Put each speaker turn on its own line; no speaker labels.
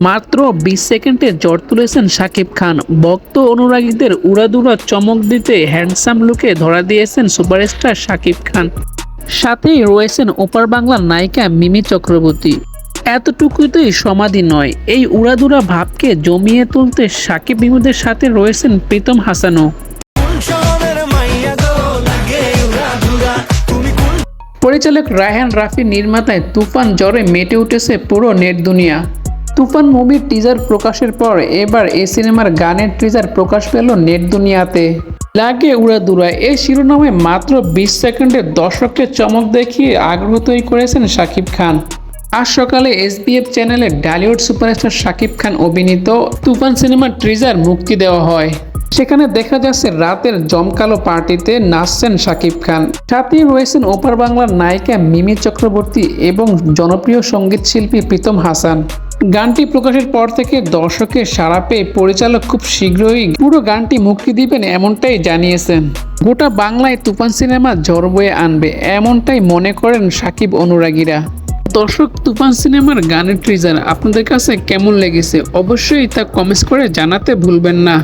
মাত্র 20 সেকেন্ডে জ্বর তুলেছেন শাকিব খান। ভক্ত অনুরাগীদের উড়াদুরা চমক দিতে হ্যান্ডসাম লুকে ধরা দিয়েছেন সুপারস্টার শাকিব খান। সাথেই রয়েছেন ওপার বাংলার নায়িকা মিমি চক্রবর্তী। এতটুকুতেই সমাধি নয়, এই উড়াদুরা ভাবকে জমিয়ে তুলতে শাকিব মিমিদের সাথে রয়েছেন প্রীতম হাসানও। পরিচালক রায়হান রাফি নির্মাতায় তুফান জ্বরে মেতে উঠেছে পুরো নেট দুনিয়া। তুফান মুভির টিজার প্রকাশের পর এবার এই সিনেমার গানের টিজার প্রকাশ পেল নেট দুনিয়াতে। লাগে উড়াদুরা এই শিরোনামে মাত্র 20 সেকেন্ডে দর্শককে চমক দেখিয়ে আগ্রহ তৈরি করেছেন শাকিব খান। আজ সকালে এসবিএফ চ্যানেলে ঢালিউড সুপারস্টার শাকিব খান অভিনীত তুফান সিনেমার টিজার মুক্তি দেওয়া হয়। সেখানে দেখা যাচ্ছে রাতের জমকালো পার্টিতে নাচছেন শাকিব খান। সাথেই রয়েছেন ওপার বাংলার নায়িকা মিমি চক্রবর্তী এবং জনপ্রিয় সঙ্গীত শিল্পী প্রীতম হাসান। গানটি প্রকাশের পর থেকে দর্শকের সাড়া পেয়ে পরিচালক খুব শীঘ্রই পুরো গানটি মুক্তি দিবেন এমনটাই জানিয়েছেন। গোটা বাংলায় তুফান সিনেমা ঝড় বয়ে আনবে এমনটাই মনে করেন শাকিব অনুরাগীরা। দর্শক, তুফান সিনেমার গানের টিজার আপনাদের কাছে কেমন লেগেছে অবশ্যই তা কমেন্টস করে জানাতে ভুলবেন না।